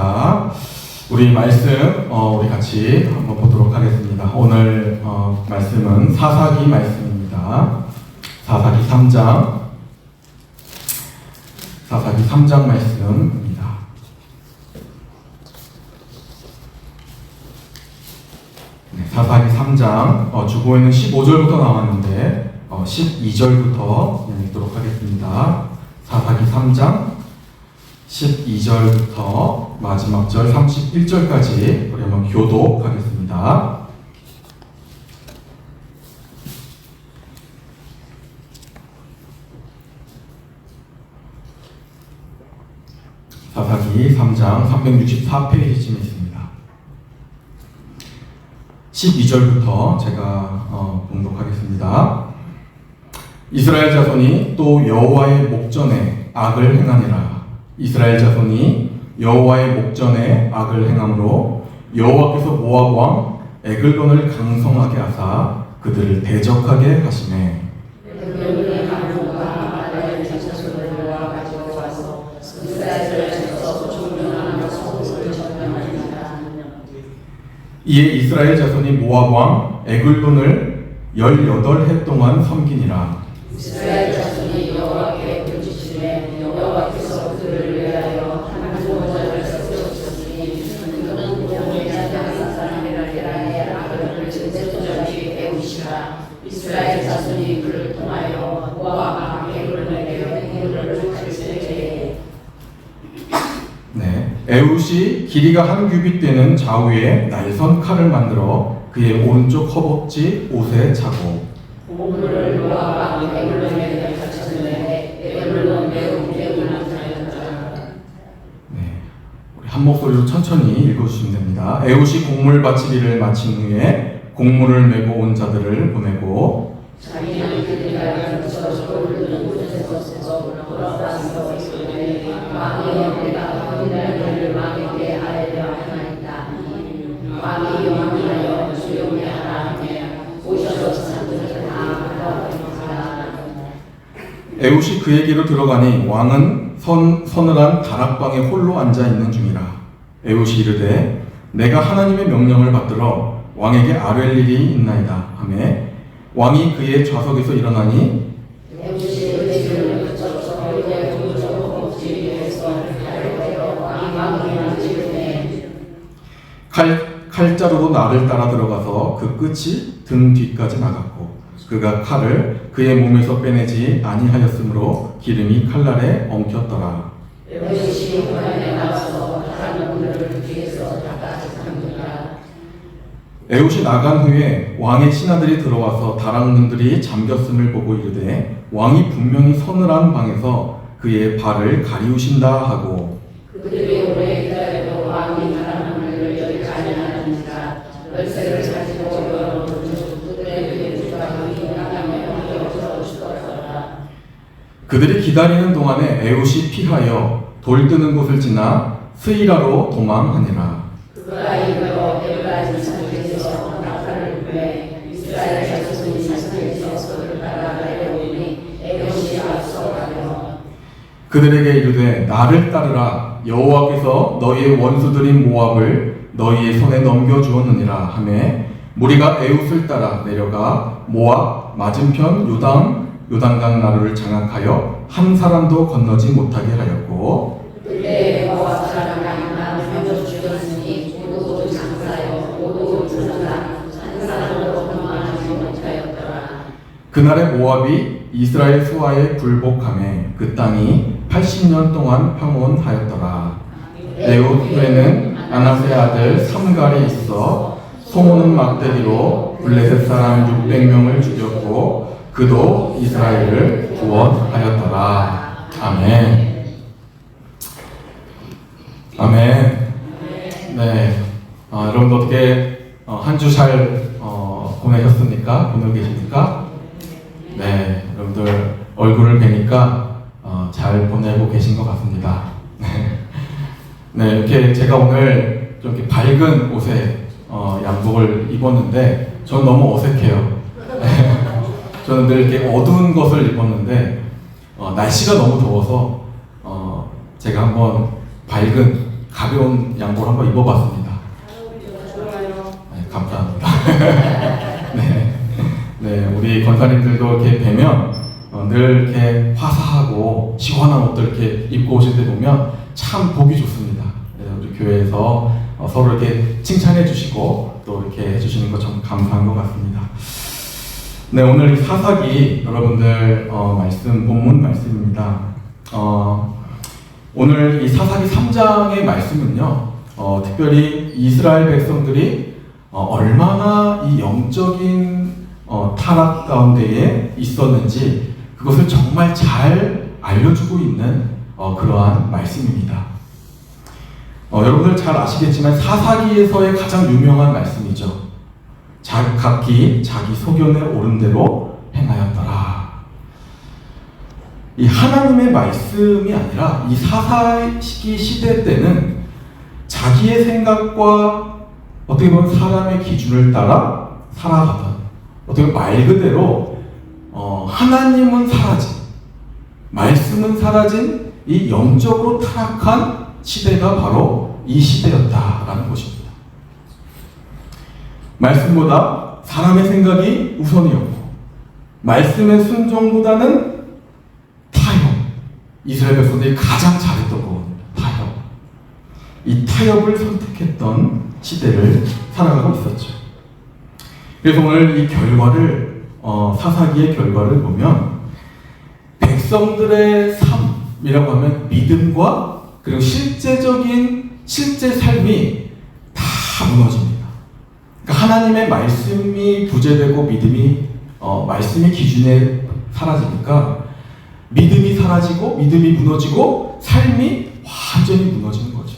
감사합니다. 우리 말씀 우리 같이 한번 보도록 하겠습니다. 오늘 말씀은 사사기 말씀입니다. 사사기 3장 말씀입니다. 네, 사사기 3장 주보에는 15절부터 나왔는데 12절부터 읽도록 하겠습니다. 사사기 3장 12절부터 마지막 절 31절까지 우리 한번 교독하겠습니다. 사사기 3장 364페이지쯤에 있습니다. 12절부터 제가 봉독하겠습니다. 이스라엘 자손이 또 여호와의 목전에 악을 행하니라. 이스라엘 자손이 여호와의 목전에 악을 행함으로 여호와께서 모압 왕 에글론을 강성하게 하사 그들을 대적하게 하시매 이에 이스라엘 자손이 모압 왕 에글론을 18해 동안 섬기니라. 이스라엘 자손이 여호와께 부르짖으매 여호와께서 그들을 위하여 한 구원자를 세우셨으니 그는 공의 자녀 사람이라에 악을 전제토전히 배우시라. 이스라엘 자손이 그를 통하여 모압 왕 에글론에게 행위를 가르치되 에훗이 길이가 한 규빗 되는 좌우에 날선 칼을 만들어 그의 오른쪽 허벅지 옷에 차고 보물을 모압 왕 에글론에게 바쳤는데 에글론은 매우 불행한 자였더라. 우리 한 목소리로 천천히 읽어주시면 됩니다. 에훗이 곡물 바치기를 마친 후에 곡물을 메고 온 자들을 보내고 자기는 그들과 붙여 돌을 들고 곳에서 돌아가서 있으니 왕이 여호와가 그들을 왕에게 아뢰려 하나이다. 왕이 명하여 조용히 하라 하며 오셔서 사람들을 다 받아들이니라. 에훗이 그에게로 들어가니 왕은 서늘한 다락방에 홀로 앉아 있는 중이라. 에훗이 이르되 내가 하나님의 명령을 받들어 왕에게 아뢰 일이 있나이다 하매 왕이 그의 좌석에서 일어나니 칼자루로 나를 따라 들어가서 그 끝이 등 뒤까지 나갔고 그가 칼을 그의 몸에서 빼내지 아니하였으므로 기름이 칼날에 엉켰더라. 에훗이 나간 후에 왕의 신하들이 들어와서 다락문들이 잠겼음을 보고 이르되 왕이 분명히 서늘한 방에서 그의 발을 가리우신다 하고 그들이 오래 기다려도 왕이 다락문을 열지 아니하니라. 열쇠를 가지고 열어놓은 그들에게 주장이 나가며 주더라. 그들이 기다리는 동안에 에훗이 피하여 돌 뜨는 곳을 지나 스이라로 도망하니라. 그가 이르러 에브라임 산에서 낙타를 구해 이스라엘 자손이 산에서 그를 따라 내려오니 에훗이 앞서 가며 그들에게 이르되 나를 따르라. 여호와께서 너희의 원수들인 모압을 너희의 손에 넘겨주었느니라 하매 무리가 에훗을 따라 내려가 모압 맞은편 요단강 나루를 장악하여 한 사람도 건너지 못하게 하였고 그때 모압 사람이 나를 죽였으니 모두 장사여 모두 죽었다. 한 사람도 건너지 못하였더라. 그날에 모압이 이스라엘 수하에 굴복하매 그 땅이 80년 동안 평온하였더라. 에훗 후에는 아나세 아들 삼갈이 있어 소모는 막대기로 블레셋 사람 600명을 죽였고 그도 이스라엘을 구원하였더라. 아멘. 아멘. 여러분들 어떻게 한 주 잘 보내셨습니까? 보내고 계십니까? 여러분들 얼굴을 뵈니까 잘 보내고 계신 것 같습니다. 이렇게 제가 오늘 좀 이렇게 밝은 옷에 양복을 입었는데 저는 너무 어색해요. 저는 늘 이렇게 어두운 것을 입었는데 날씨가 너무 더워서 제가 한번 밝은 가벼운 양복을 한번 입어봤습니다. 네, 감사합니다. 네, 네, 우리 권사님들도 이렇게 뵈면 늘 이렇게 화사하고 시원한 옷들 이렇게 입고 오실 때 보면 참 보기 좋습니다. 네, 우리 교회에서 서로 이렇게 칭찬해 주시고 또 이렇게 해주시는 거 참 감사한 것 같습니다. 네, 오늘 이 사사기 여러분들 본문 말씀입니다. 오늘 이 사사기 3장의 말씀은요, 특별히 이스라엘 백성들이 얼마나 이 영적인 타락 가운데에 있었는지 그것을 정말 잘 알려주고 있는 그러한 말씀입니다. 여러분들 잘 아시겠지만 사사기에서의 가장 유명한 말씀이죠. 각기 자기 소견에 오른 대로 행하였더라. 이 하나님의 말씀이 아니라 이 사사기 시대 때는 자기의 생각과 어떻게 보면 사람의 기준을 따라 살아가던, 어떻게 보면 말 그대로 하나님은 사라진, 말씀은 사라진 이 영적으로 타락한 시대가 바로 이 시대였다라는 것입니다. 말씀보다 사람의 생각이 우선이었고, 말씀의 순종보다는 타협. 이스라엘 백성들이 가장 잘했던 거거든요. 타협. 이 타협을 선택했던 시대를 살아가고 있었죠. 그래서 오늘 이 결과를, 사사기의 결과를 보면, 백성들의 삶이라고 하면 믿음과 그리고 실제 삶이 다 무너집니다. 그러니까 하나님의 말씀이 부재되고 말씀이 기준에 사라지니까 믿음이 사라지고 믿음이 무너지고 삶이 완전히 무너지는 거죠.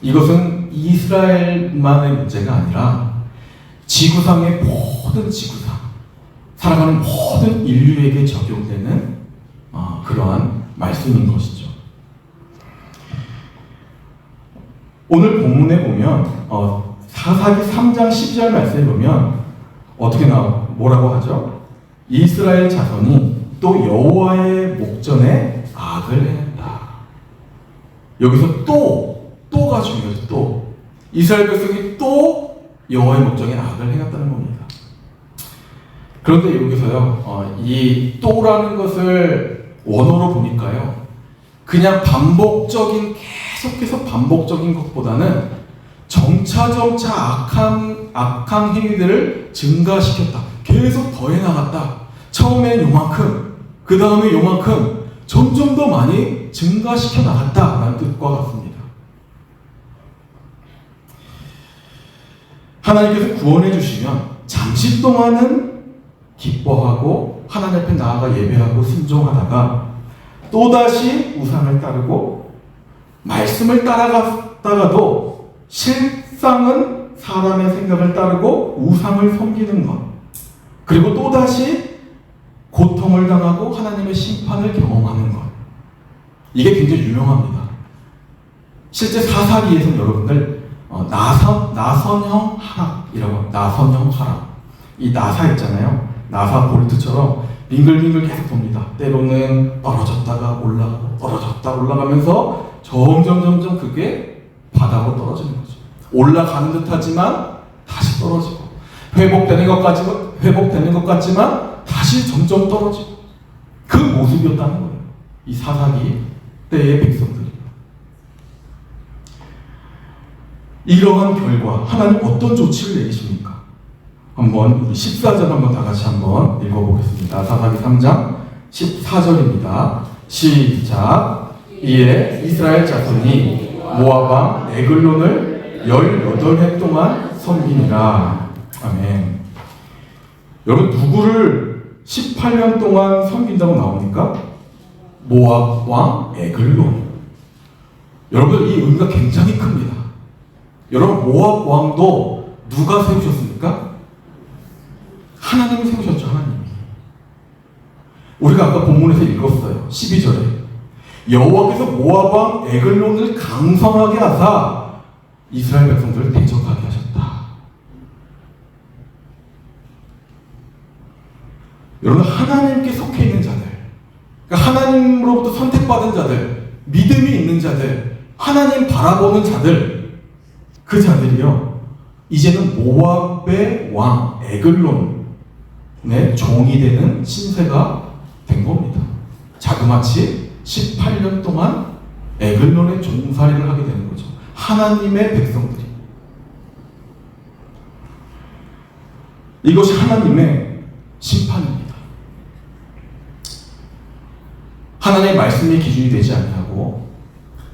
이것은 이스라엘만의 문제가 아니라 지구상의 모든 지구상, 살아가는 모든 인류에게 적용되는 그러한 말씀인 것이죠. 오늘 본문에 보면 사사기 3장 10절 말씀에 보면 뭐라고 하죠? 이스라엘 자손이 또 여호와의 목전에 악을 행했다. 여기서 또가 중요하죠. 또 이스라엘 백성이 또 여호와의 목전에 악을 행했다는 겁니다. 그런데 여기서요, 이 또라는 것을 원어로 보니까요, 그냥 계속해서 반복적인 것보다는 점차 악한 행위들을 증가시켰다. 계속 더해 나갔다. 처음엔 요만큼, 그 다음에 요만큼, 점점 더 많이 증가시켜 나갔다라는 뜻과 같습니다. 하나님께서 구원해 주시면 잠시 동안은 기뻐하고 하나님 앞에 나아가 예배하고 순종하다가 또다시 우상을 따르고 말씀을 따라갔다가도 실상은 사람의 생각을 따르고 우상을 섬기는 것, 그리고 또다시 고통을 당하고 하나님의 심판을 경험하는 것, 이게 굉장히 유명합니다. 실제 사사기에서는 여러분들 나선형 하락이라고, 나선형 하락, 이 나사 있잖아요. 나사 볼트처럼 빙글빙글 계속 돕니다. 때로는 떨어졌다가 올라가고 떨어졌다 올라가면서 점점 그게 바닥으로 떨어지는 거죠. 올라가는 듯하지만 다시 떨어지고, 회복되는 것 같지만 다시 점점 떨어지고, 그 모습이었다는 거예요. 이 사사기 때의 백성들이. 이러한 결과 하나님 어떤 조치를 내리십니까? 한번 우리 14절 한번 다 같이 한번 읽어보겠습니다. 사사기 3장 14절입니다. 시작. 이에 이스라엘 자손이 모압 왕 에글론을 18해 동안 섬기니라. 아멘. 여러분, 누구를 18년 동안 섬긴다고 나옵니까? 모압 왕 에글론. 여러분, 이 의미가 굉장히 큽니다. 여러분, 모압 왕도 누가 세우셨습니까? 하나님이 세우셨죠. 하나님이. 우리가 아까 본문에서 읽었어요. 12절에 여호와께서 모압 왕 에글론을 강성하게 하사 이스라엘 백성들을 대적하게 하셨다. 여러분, 하나님께 속해 있는 자들, 그러니까 하나님으로부터 선택받은 자들, 믿음이 있는 자들, 하나님 바라보는 자들, 그 자들이요, 이제는 모압의 왕 에글론의 종이 되는 신세가 된 겁니다. 자그마치 18년 동안 에글론의 종살이를 하게 되는 거죠. 하나님의 백성들이. 이것이 하나님의 심판입니다. 하나님의 말씀이 기준이 되지 아니하고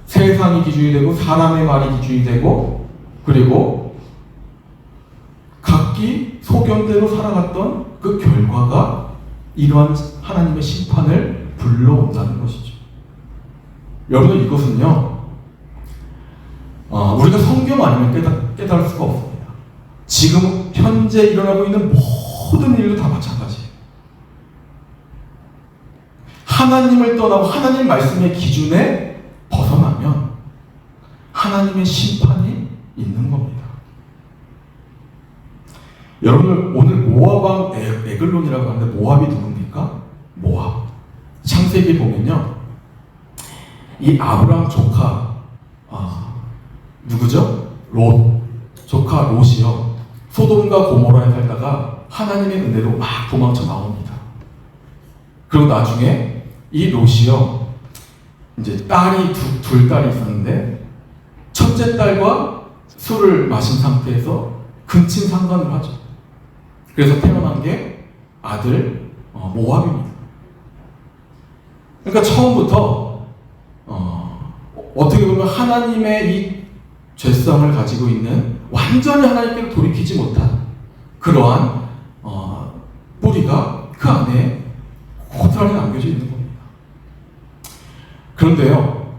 세상이 기준이 되고 사람의 말이 기준이 되고 그리고 각기 소견대로 살아갔던 그 결과가 이러한 하나님의 심판을 불러온다는 것이죠. 여러분, 이것은요, 우리가 성경 아니면 깨달을 수가 없습니다. 지금 현재 일어나고 있는 모든 일도 다 마찬가지예요. 하나님을 떠나고 하나님 말씀의 기준에 벗어나면 하나님의 심판이 있는 겁니다. 여러분, 오늘 모압 왕 에글론이라고 하는데 모압이 누굽니까? 모압. 창세기 보면요, 이 아브라함 조카 누구죠? 롯. 조카 롯이요, 소돔과 고모라에 살다가 하나님의 은혜로 막 도망쳐 나옵니다. 그리고 나중에 이 롯이요, 이제 딸이 둘 딸이 있었는데 첫째 딸과 술을 마신 상태에서 근친상간을 하죠. 그래서 태어난 게 아들 모압입니다. 그러니까 처음부터 어떻게 보면 하나님의 이 죄성을 가지고 있는, 완전히 하나님께로 돌이키지 못한 그러한 뿌리가 그 안에 고스란히 남겨져 있는 겁니다. 그런데요,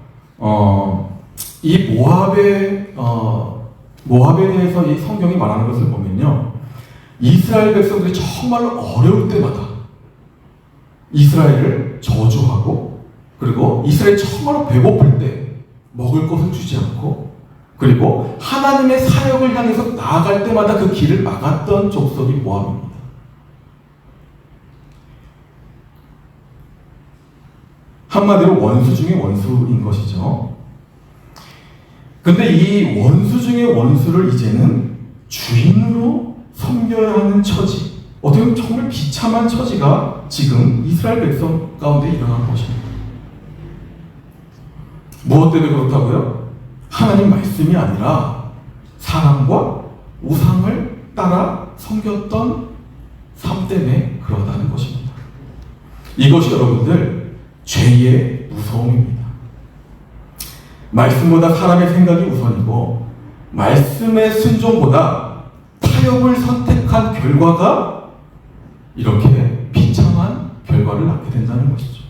이 모압에 대해서 이 성경이 말하는 것을 보면요, 이스라엘 백성들이 정말로 어려울 때마다 이스라엘을 저주하고, 그리고 이스라엘이 정말로 배고플 때 먹을 것을 주지 않고, 그리고 하나님의 사역을 향해서 나아갈 때마다 그 길을 막았던 족속이 모압입니다. 한마디로 원수 중에 원수인 것이죠. 근데 이 원수 중에 원수를 이제는 주인으로 섬겨야 하는 처지, 어떻게 보면 정말 비참한 처지가 지금 이스라엘 백성 가운데 일어난 것입니다. 무엇 때문에 그렇다고요? 하나님 말씀이 아니라 사람과 우상을 따라 섬겼던 삶 때문에 그러다는 것입니다. 이것이 여러분들 죄의 무서움입니다. 말씀보다 사람의 생각이 우선이고, 말씀의 순종보다 타협을 선택한 결과가 이렇게 비참한 결과를 낳게 된다는 것이죠.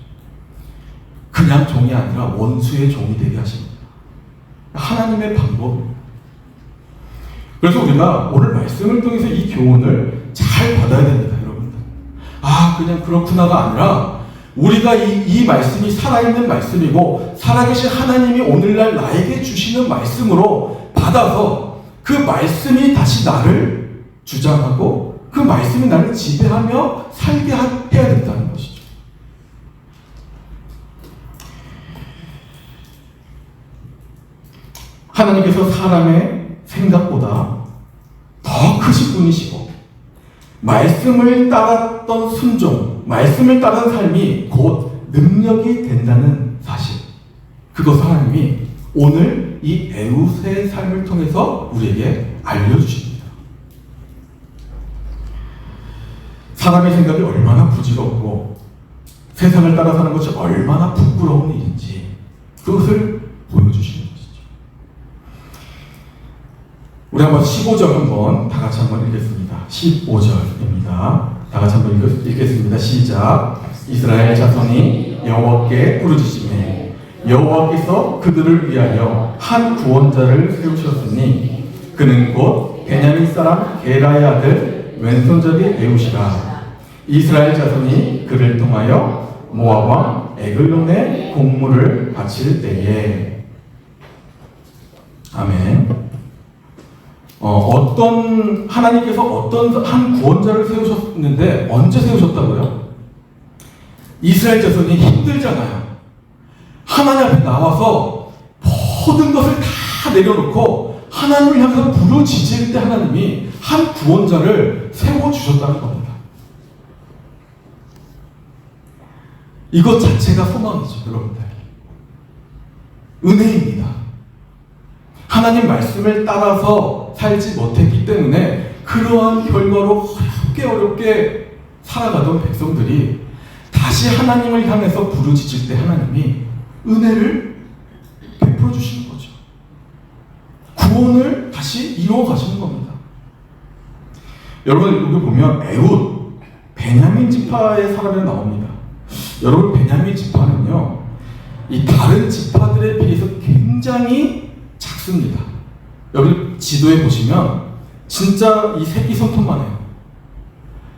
그냥 종이 아니라 원수의 종이 되게 하십니다. 하나님의 방법입니다. 그래서 우리가 오늘 말씀을 통해서 이 교훈을 잘 받아야 됩니다, 여러분들. 그냥 그렇구나가 아니라, 우리가 이 말씀이 살아있는 말씀이고 살아계신 하나님이 오늘날 나에게 주시는 말씀으로 받아서 그 말씀이 다시 나를 주장하고 그 말씀이 나를 지배하며 살게 해야 된다는 것이죠. 하나님께서 사람의 생각보다 더 크신 분이시고, 말씀을 따랐던 순종, 말씀을 따른 삶이 곧 능력이 된다는 사실, 그것을 하나님이 오늘 이 에웃의 삶을 통해서 우리에게 알려주십니다. 사람의 생각이 얼마나 부질없고 세상을 따라 사는 것이 얼마나 부끄러운 일인지 그것을 보여주시는 것이죠. 우리 한번 15절 한번 다 같이 한번 읽겠습니다. 15절입니다. 다 같이 한번 읽겠습니다. 시작. 이스라엘 자손이 여호와께 부르짖으매 여호와께서 그들을 위하여 한 구원자를 세우셨으니 그는 곧 베냐민 사람 게라의 아들 왼손잡이 에웃이라. 이스라엘 자손이 그를 통하여 모압 왕 에글론의 공물을 바칠 때에. 아멘. 하나님께서 어떤 한 구원자를 세우셨는데 언제 세우셨다고요? 이스라엘 자손이 힘들잖아요. 하나님 앞에 나와서 모든 것을 다 내려놓고 하나님을 향해서 부르짖을 때 하나님이 한 구원자를 세워주셨다는 겁니다. 이것 자체가 소망이죠, 여러분들. 은혜입니다. 하나님 말씀을 따라서 살지 못했기 때문에 그러한 결과로 어렵게 살아가던 백성들이 다시 하나님을 향해서 부르짖을 때 하나님이 은혜를 베풀어 주시는 거죠. 구원을 다시 이루어 가시는 겁니다. 여러분 여기 보면 에훗, 베냐민 지파의 사람이 나옵니다. 여러분 베냐민 지파는요, 이 다른 지파들에 비해서 굉장히 작습니다. 여러분 지도에 보시면 진짜 이 새끼 손톱만 해요.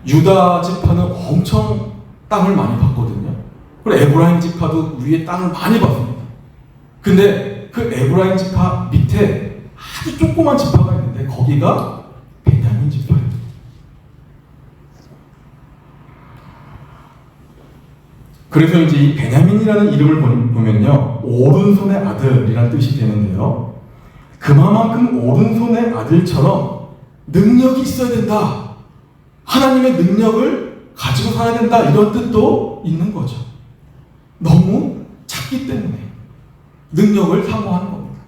유다 지파는 엄청 땅을 많이 받거든요. 그리고 에브라임 지파도 위에 땅을 많이 받습니다. 근데 그 에브라임 지파 밑에 아주 조그만 지파가 있는데 거기가 베냐민 지파예요. 그래서 이제 이 베냐민이라는 이름을 보면요, 오른손의 아들이라는 뜻이 되는데요, 그만큼 오른손의 아들처럼 능력이 있어야 된다, 하나님의 능력을 가지고 살아야 된다, 이런 뜻도 있는 거죠. 너무 작기 때문에 능력을 사모하는 겁니다.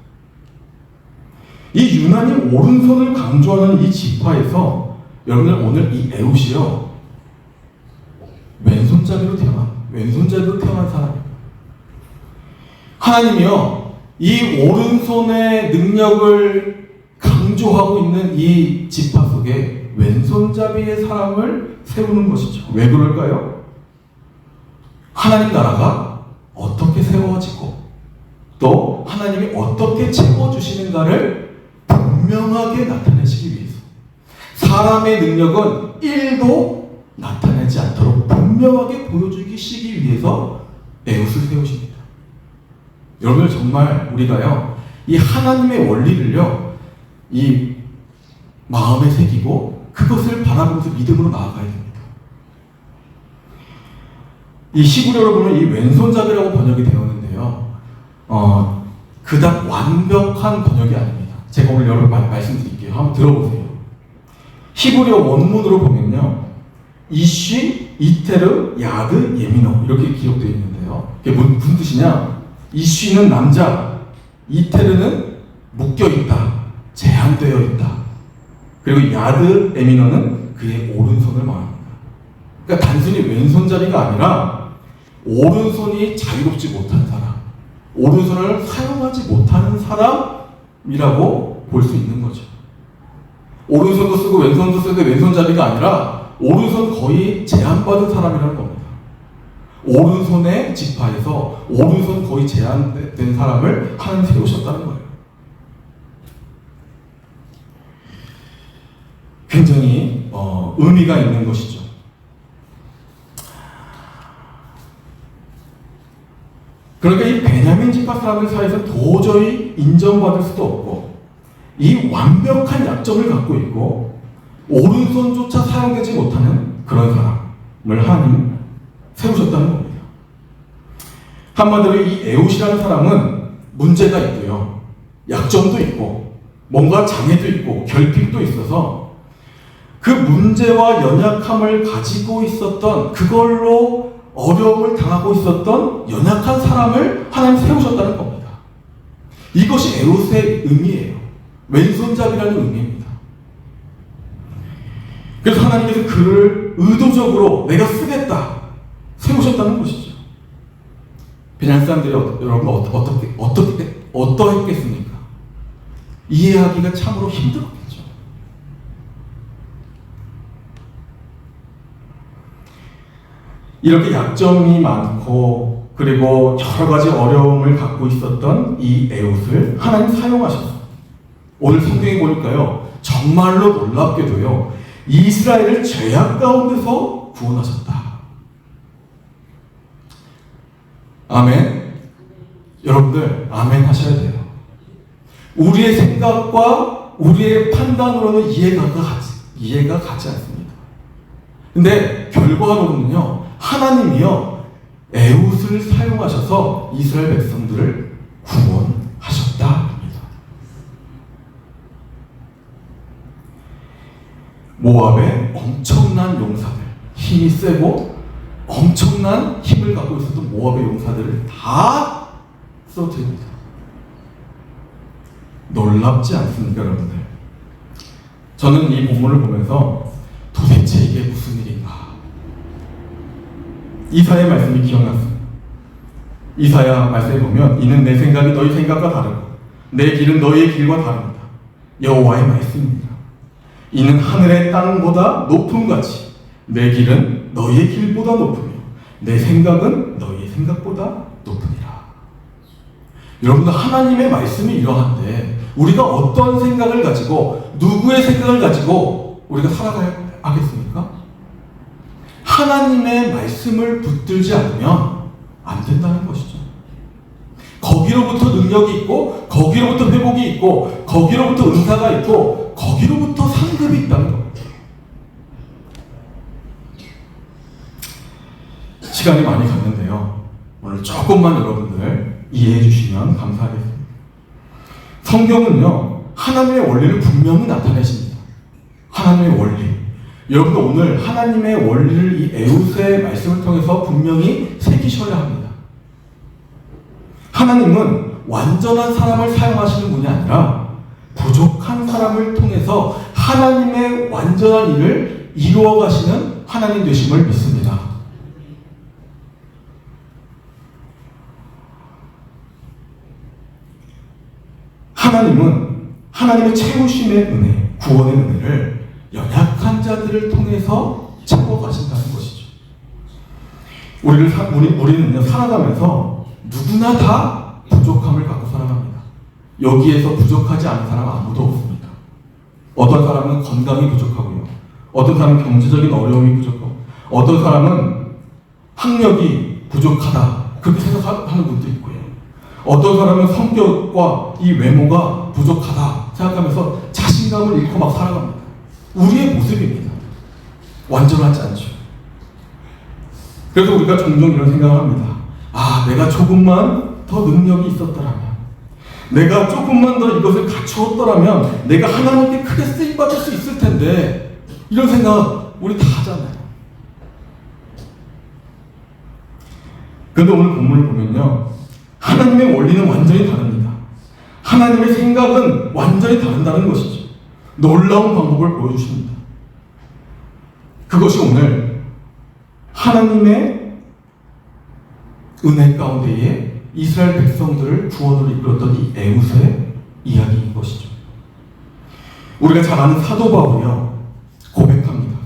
이 유난히 오른손을 강조하는 이 지파에서 여러분들 오늘 이 에훗이요, 왼손잡이로 태어난 사람입니다. 하나님이요, 이 오른손의 능력을 강조하고 있는 이 지파 속에 왼손잡이의 사람을 세우는 것이죠. 왜 그럴까요? 하나님 나라가 어떻게 세워지고 또 하나님이 어떻게 채워주시는가를 분명하게 나타내시기 위해서, 사람의 능력은 1도 나타내지 않도록 분명하게 보여주시기 위해서 에훗을 세우십니다. 여러분 정말 우리가요, 이 하나님의 원리를요, 이 마음에 새기고 그것을 바라보면서 믿음으로 나아가야 됩니다. 이 히브리어로 보면 이 왼손잡이라고 번역이 되었는데요, 그닥 완벽한 번역이 아닙니다. 제가 오늘 여러분 말씀드릴게요. 한번 들어보세요. 히브리어 원문으로 보면요, 이쉬, 이테르, 야드, 예미노 이렇게 기록되어 있는데요, 이게 무슨 뜻이냐? 이쉬는 남자, 이테르는 묶여있다, 제한되어 있다, 그리고 야드, 예미노는 그의 오른손을 말합니다. 그러니까 단순히 왼손잡이가 아니라 오른손이 자유롭지 못한 사람, 오른손을 사용하지 못하는 사람이라고 볼 수 있는 거죠. 오른손도 쓰고 왼손도 쓰고 왼손잡이가 아니라 오른손 거의 제한받은 사람이라는 겁니다. 오른손의 지파에서 오른손 거의 제한된 사람을 하나님 세우셨다는 거예요. 굉장히 의미가 있는 것이죠. 그러니까 이 베냐민 지파 사람들 사이에서 도저히 인정받을 수도 없고, 이 완벽한 약점을 갖고 있고 오른손조차 사용되지 못하는 그런 사람을 하나님 세우셨다는 겁니다. 한마디로 이 에훗이라는 사람은 문제가 있고요, 약점도 있고 뭔가 장애도 있고 결핍도 있어서 그 문제와 연약함을 가지고 있었던, 그걸로 어려움을 당하고 있었던 연약한 사람을 하나님 세우셨다는 겁니다. 이것이 에훗의 의미예요. 왼손잡이라는 의미입니다. 그래서 하나님께서 그를 의도적으로 내가 쓰겠다 세우셨다는 것이죠. 베냐민 사람들이 여러분 어떠했겠습니까? 이해하기가 참으로 힘들었겠죠. 이렇게 약점이 많고 그리고 여러 가지 어려움을 갖고 있었던 이 에훗을 하나님 사용하셨어요. 오늘 성경에 보니까요, 정말로 놀랍게도요, 이스라엘을 죄악 가운데서 구원하셨다. 아멘. 여러분들 아멘 하셔야 돼요. 우리의 생각과 우리의 판단으로는 이해가 가지 않습니다. 근데 결과로는요, 하나님이요, 에웃을 사용하셔서 이스라엘 백성들을 구원하셨다 합니다. 모압의 엄청난 용사들, 힘이 세고 엄청난 힘을 갖고 있었던 모압의 용사들을 다 쓰러뜨립니다. 놀랍지 않습니까, 여러분들? 저는 이 본문을 보면서 도대체 이게 무슨 일인가? 이사야 말씀이 기억났습니다. 이사야 말씀에 보면 이는 내 생각이 너희 생각과 다르고 내 길은 너희의 길과 다릅니다. 여호와의 말씀입니다. 이는 하늘의 땅보다 높음같이 내 길은 너희의 길보다 높으며 내 생각은 너희의 생각보다 높으니라. 여러분들, 하나님의 말씀이 이러한데 우리가 어떤 생각을 가지고 누구의 생각을 가지고 우리가 살아가야 하겠습니까? 하나님의 말씀을 붙들지 않으면 안 된다는 것이죠. 거기로부터 능력이 있고 거기로부터 회복이 있고 거기로부터 은사가 있고 거기로부터 상급이 있다는 겁니다. 시간이 많이 갔는데요, 오늘 조금만 여러분들 이해해 주시면 감사하겠습니다. 성경은요, 하나님의 원리를 분명히 나타내십니다. 하나님의 원리. 여러분들, 오늘 하나님의 원리를 이 에웃의 말씀을 통해서 분명히 새기셔야 합니다. 하나님은 완전한 사람을 사용하시는 분이 아니라 부족한 사람을 통해서 하나님의 완전한 일을 이루어 가시는 하나님 되심을 믿습니다. 하나님은 하나님의 채우심의 은혜, 구원의 은혜를 연약한 자들을 통해서 채워가신다는 것이죠. 우리는요, 살아가면서 누구나 다 부족함을 갖고 살아갑니다. 여기에서 부족하지 않은 사람은 아무도 없습니다. 어떤 사람은 건강이 부족하고요, 어떤 사람은 경제적인 어려움이 부족하고, 어떤 사람은 학력이 부족하다 그렇게 생각하는 분도 있고요, 어떤 사람은 성격과 이 외모가 부족하다 생각하면서 자신감을 잃고 막 살아갑니다. 우리의 모습입니다. 완전하지 않죠. 그래서 우리가 종종 이런 생각을 합니다. 아, 내가 조금만 더 능력이 있었더라면, 내가 조금만 더 이것을 갖추었더라면 내가 하나님께 크게 쓰임받을 수 있을 텐데, 이런 생각 우리 다 하잖아요. 그런데 오늘 본문을 보면요, 하나님의 원리는 완전히 다릅니다. 하나님의 생각은 완전히 다른다는 것이죠. 놀라운 방법을 보여주십니다. 그것이 오늘 하나님의 은혜 가운데에 이스라엘 백성들을 구원으로 이끌었던 이 에웃의 이야기인 것이죠. 우리가 잘 아는 사도 바울이요, 고백합니다.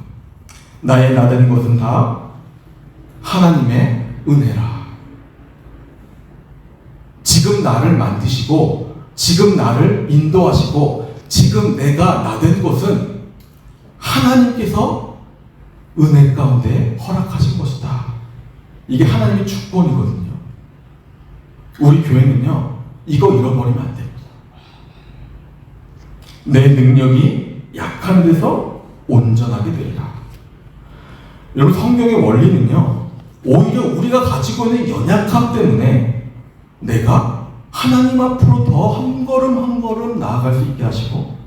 나의 나된 것은 다 하나님의 은혜라. 지금 나를 만드시고 지금 나를 인도하시고 지금 내가 나된 것은 하나님께서 은혜 가운데 허락하신 것이다. 이게 하나님의 주권이거든요. 우리 교회는요, 이거 잃어버리면 안 됩니다. 내 능력이 약한 데서 온전하게 되리라. 여러분, 성경의 원리는요, 오히려 우리가 가지고 있는 연약함 때문에 내가 하나님 앞으로 더 한 걸음 한 걸음 나아갈 수 있게 하시고,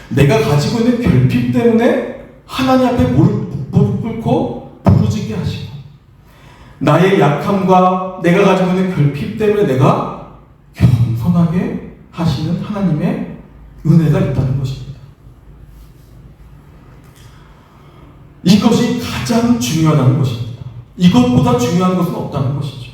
내가 가지고 있는 결핍 때문에 하나님 앞에 무릎 꿇고 부르짖게 하시고, 나의 약함과 내가 가지고 있는 결핍 때문에 내가 겸손하게 하시는 하나님의 은혜가 있다는 것입니다. 이것이 가장 중요하다는 것입니다. 이것보다 중요한 것은 없다는 것이죠.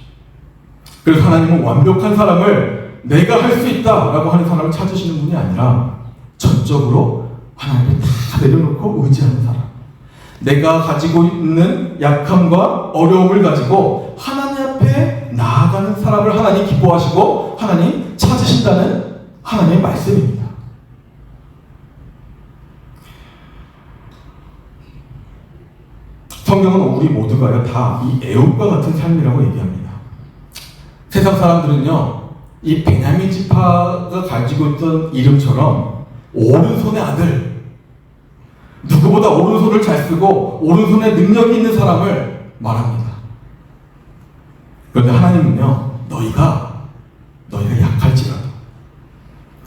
그래서 하나님은 완벽한 사람을 내가 할 수 있다라고 하는 사람을 찾으시는 분이 아니라 전적으로 하나님을 다 내려놓고 의지하는 사람, 내가 가지고 있는 약함과 어려움을 가지고 하나님 앞에 나아가는 사람을 하나님 기뻐하시고 하나님 찾으신다는 하나님의 말씀입니다. 성경은 우리 모두가요, 다 이 에웃과 같은 삶이라고 얘기합니다. 세상 사람들은요, 이 베냐민 지파가 가지고 있던 이름처럼 오른손의 아들, 누구보다 오른손을 잘 쓰고 오른손에 능력이 있는 사람을 말합니다. 그런데 하나님은요, 너희가 약할지라도,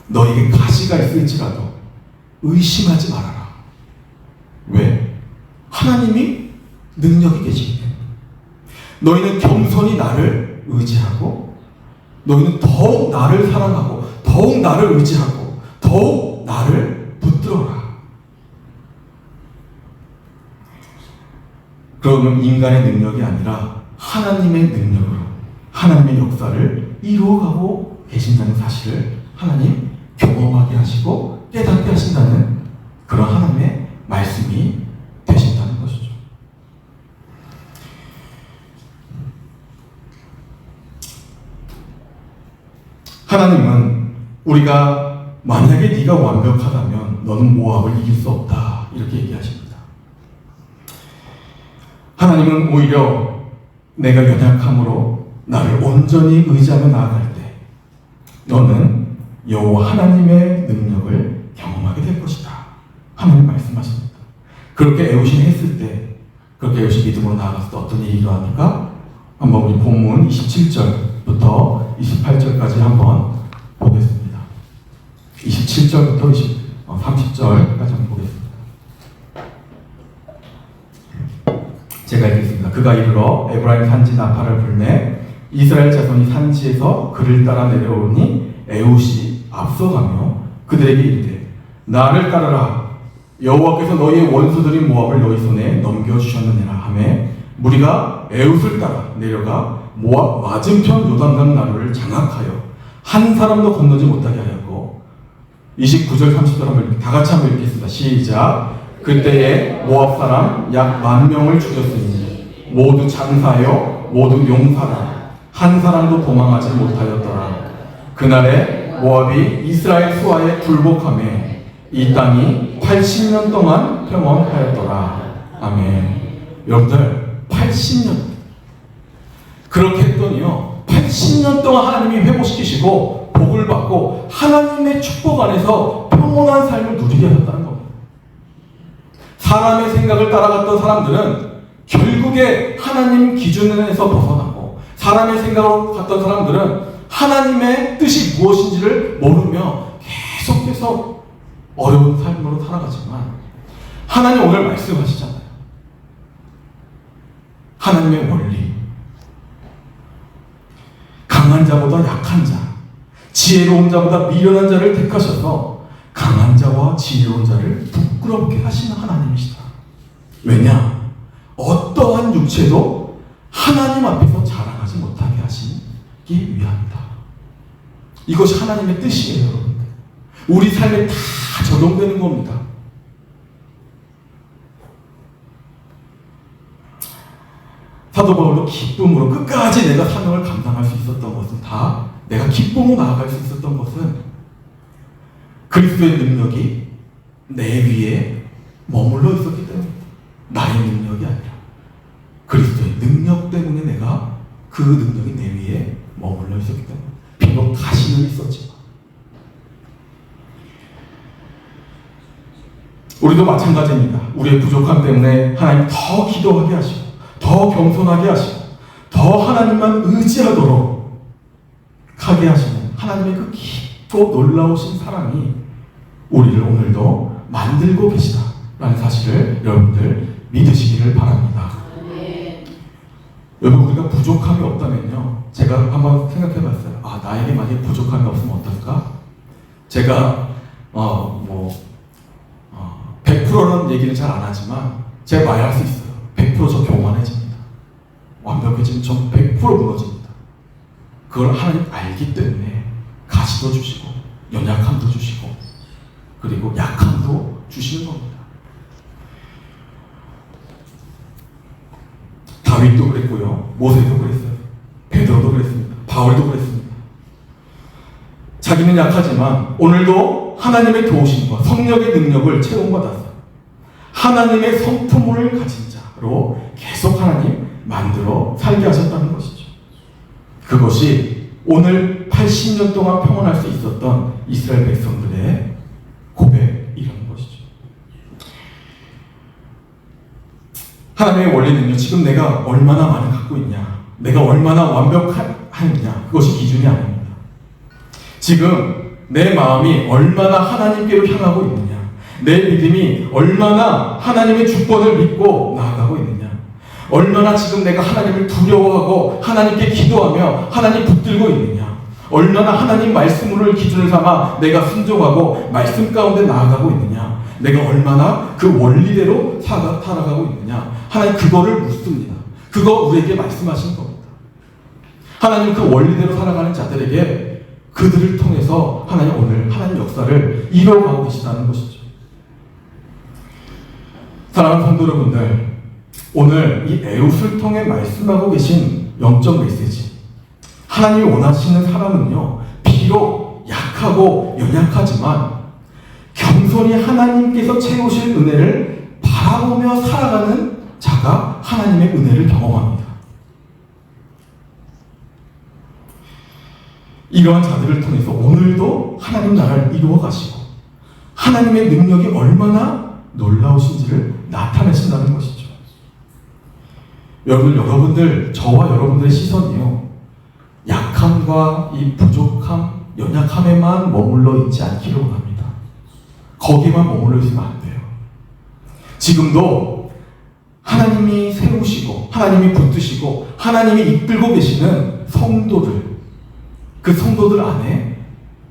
너희에게 가시가 있을지라도 의심하지 말아라. 왜? 하나님이 능력이 계시기 때문에. 너희는 겸손히 나를 의지하고, 너희는 더욱 나를 사랑하고, 더욱 나를 의지하고, 더욱 나를 붙들어라. 그러면 인간의 능력이 아니라 하나님의 능력으로 하나님의 역사를 이루어가고 계신다는 사실을 하나님 경험하게 하시고 깨닫게 하신다는 그런 하나님의 말씀이 되신다는 것이죠. 하나님은 우리가 만약에 네가 완벽하다면 너는 모압을 이길 수 없다 이렇게 얘기하십니다. 하나님은 오히려 내가 연약함으로 나를 온전히 의지하며 나아갈 때 너는 여호와 하나님의 능력을 경험하게 될 것이다. 하나님 말씀하십니다. 그렇게 애우신 했을 때, 그렇게 애우신 믿음으로 나아갔을 때 어떤 일이 일어납니까? 한번 우리 본문 27절부터 28절까지 한번 보겠습니다. 27절부터 30절까지 한번 보겠습니다. 제가 읽겠습니다. 그가 이르러 에브라임 산지 나팔을 불매 이스라엘 자손이 산지에서 그를 따라 내려오니 에웃이 앞서가며 그들에게 이르되 나를 따르라. 여호와께서 너희의 원수들인 모압을 너희 손에 넘겨주셨느니라 하매 무리가 에웃을 따라 내려가 모압 맞은편 요단강 나루를 장악하여 한 사람도 건너지 못하게 하였고 29절 30절 한번 다 같이 한번 읽겠습니다. 시작. 그때에 모압 사람 약 10,000명을 죽였으니 모두 장사여 모두 용사라. 한 사람도 도망하지 못하였더라. 그날에 모압이 이스라엘 수하에 굴복하며 이 땅이 80년 동안 평온하였더라. 아멘. 여러분들 80년 그렇게 했더니요 80년 동안 하나님이 회복시키시고 복을 받고 하나님의 축복 안에서 평온한 삶을 누리게 하셨다는 겁니다. 사람의 생각을 따라갔던 사람들은 결국에 하나님 기준에서 벗어나고 사람의 생각으로 갔던 사람들은 하나님의 뜻이 무엇인지를 모르며 계속해서 어려운 삶으로 살아가지만 하나님 오늘 말씀하시잖아요. 하나님의 원리. 강한 자보다 약한 자, 지혜로운 자보다 미련한 자를 택하셔서 강한 자와 지혜로운 자를 부끄럽게 하시는 하나님이시다. 왜냐? 어떠한 육체도 하나님 앞에서 자랑하지 못하게 하시기 위함이다. 이것이 하나님의 뜻이에요, 여러분들. 우리 삶에 다 적용되는 겁니다. 사도 바울도 기쁨으로 끝까지 내가 사명을 감당할 수 있었던 것은 다 내가 기쁨으로 나아갈 수 있었던 것은 그리스도의 능력이 내 위에 머물러 있었기 때문입니다. 나의 능력이 아니라 그리스도의 능력 때문에 내가 그 능력이 내 위에 머물러 있었기 때문에 비록 가시는 있었지만 우리도 마찬가지입니다. 우리의 부족함 때문에 하나님 더 기도하게 하시고 더 겸손하게 하시고 더 하나님만 의지하도록 하게 하시는 하나님의 그 깊고 놀라우신 사랑이 우리를 오늘도 만들고 계시다라는 사실을 여러분들 믿으시기를 바랍니다. 여러분 우리가 부족함이 없다면요 제가 한번 생각해 봤어요. 나에게 만약에 부족함이 없으면 어떨까? 제가 100%는 얘기는 잘 안 하지만 제가 말할 수 있어요. 100%저 교만해집니다. 완벽해지면 전 100% 무너집니다. 그걸 하나님 알기 때문에 가시도 주시고 연약함도 주시고 그리고 약함도 주시는 겁니다. 다윗도 그랬고요. 모세도 그랬어요. 베드로도 그랬습니다. 바울도 그랬습니다. 자기는 약하지만 오늘도 하나님의 도우심과 성령의 능력을 체험받았어요. 하나님의 성품을 가진 자로 계속 하나님 만들어 살게 하셨다는 것이죠. 그것이 오늘 80년 동안 평온할 수 있었던 이스라엘 백성들의 고백이라는 것이죠. 하나님의 원리는요, 지금 내가 얼마나 많이 갖고 있냐, 내가 얼마나 완벽하느냐, 그것이 기준이 아닙니다. 지금 내 마음이 얼마나 하나님께로 향하고 있느냐, 내 믿음이 얼마나 하나님의 주권을 믿고 나아가고 있느냐, 얼마나 지금 내가 하나님을 두려워하고 하나님께 기도하며 하나님 붙들고 있느냐, 얼마나 하나님 말씀을 기준을 삼아 내가 순종하고 말씀 가운데 나아가고 있느냐, 내가 얼마나 그 원리대로 살아가고 있느냐, 하나님 그거를 묻습니다. 그거 우리에게 말씀하신 겁니다. 하나님 그 원리대로 살아가는 자들에게 그들을 통해서 하나님 오늘 하나님 역사를 이뤄가고 계시다는 것이죠. 사랑하는 성도 여러분들, 오늘 이 에웃을 통해 말씀하고 계신 영적 메시지, 하나님이 원하시는 사람은요, 비록 약하고 연약하지만 겸손히 하나님께서 채우실 은혜를 바라보며 살아가는 자가 하나님의 은혜를 경험합니다. 이러한 자들을 통해서 오늘도 하나님 나라를 이루어 가시고 하나님의 능력이 얼마나 놀라우신지를 나타내신다는 것이죠. 여러분들, 저와 여러분들의 시선이요, 약함과 이 부족함, 연약함에만 머물러 있지 않기를 원합니다. 거기만 머물러 있으면 안 돼요. 지금도 하나님이 세우시고 하나님이 붙드시고 하나님이 이끌고 계시는 성도들, 그 성도들 안에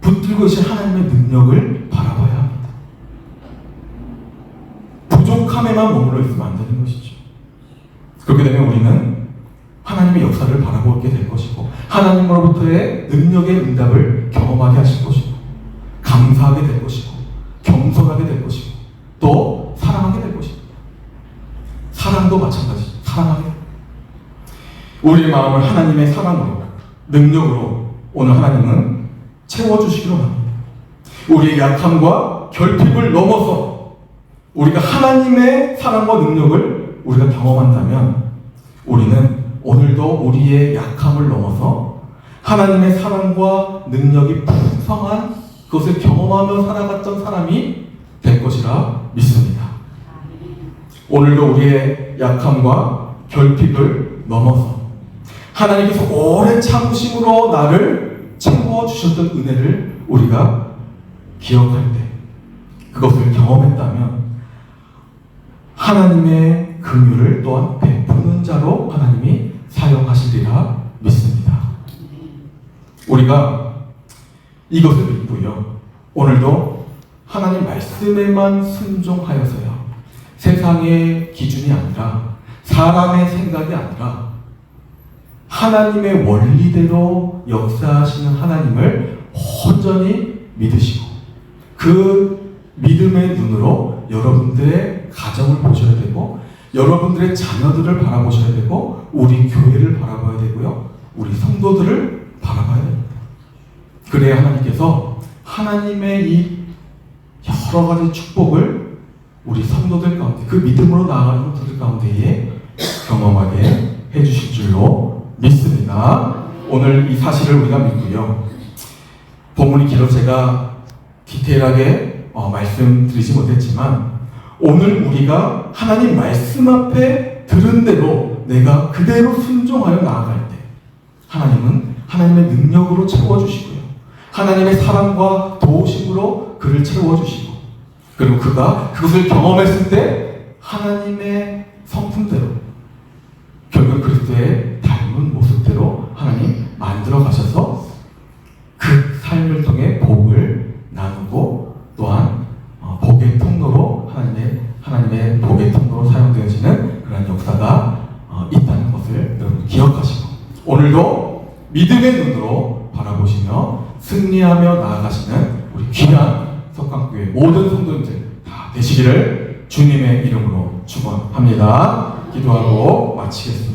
붙들고 계신 하나님의 능력을 바라봐야 합니다. 부족함에만 머물러 있으면 안 되는 것이죠. 그렇게 되면 우리는 하나님의 역사를 바라보게 될 것이고 하나님으로부터의 능력의 응답을 경험하게 하실 것이고 감사하게 될 것이고 겸손하게 될 것이고 또 사랑하게 될 것입니다. 사랑도 마찬가지죠. 사랑하게. 우리의 마음을 하나님의 사랑으로, 능력으로 오늘 하나님은 채워주시기로 합니다. 우리의 약함과 결핍을 넘어서 우리가 하나님의 사랑과 능력을 우리가 경험한다면 우리는 오늘도 우리의 약함을 넘어서 하나님의 사랑과 능력이 풍성한 그것을 경험하며 살아갔던 사람이 될 것이라 믿습니다. 오늘도 우리의 약함과 결핍을 넘어서 하나님께서 오랜 참으심으로 나를 채워주셨던 은혜를 우리가 기억할 때 그것을 경험했다면 하나님의 긍휼을 또한 베푸는 자로 하나님이 사용하시리라 믿습니다. 우리가 이것을 믿고요, 오늘도 하나님 말씀에만 순종하여서요, 세상의 기준이 아니라 사람의 생각이 아니라 하나님의 원리대로 역사하시는 하나님을 온전히 믿으시고 그 믿음의 눈으로 여러분들의 가정을 보셔야 되고 여러분들의 자녀들을 바라보셔야 되고 우리 교회를 바라봐야 되고요, 우리 성도들을 바라봐야 됩니다. 그래야 하나님께서 하나님의 이 여러 가지 축복을 우리 성도들 가운데, 그 믿음으로 나아가는 분들 가운데에 경험하게 해주실 줄로 믿습니다. 오늘 이 사실을 우리가 믿고요, 본문이 길어서 제가 디테일하게 말씀드리지 못했지만 오늘 우리가 하나님 말씀 앞에 들은 대로 내가 그대로 순종하여 나아갈 때 하나님은 하나님의 능력으로 채워주시고요, 하나님의 사랑과 도우심으로 그를 채워주시고 그리고 그가 그것을 경험했을 때 하나님의 성품대로 결국 그리스도의 닮은 모습대로 하나님 만들어 가셔서 그 삶을 통해 복을 나누고 또한 복의 통로로 하나님의 복의 통로로 사용되어지는 그런 역사가 있다는 것을 여러분 기억하시고 오늘도 믿음의 눈으로 바라보시며 승리하며 나아가시는 우리 귀한 석강교회 모든 성도님들 다 되시기를 주님의 이름으로 축원합니다. 기도하고 마치겠습니다.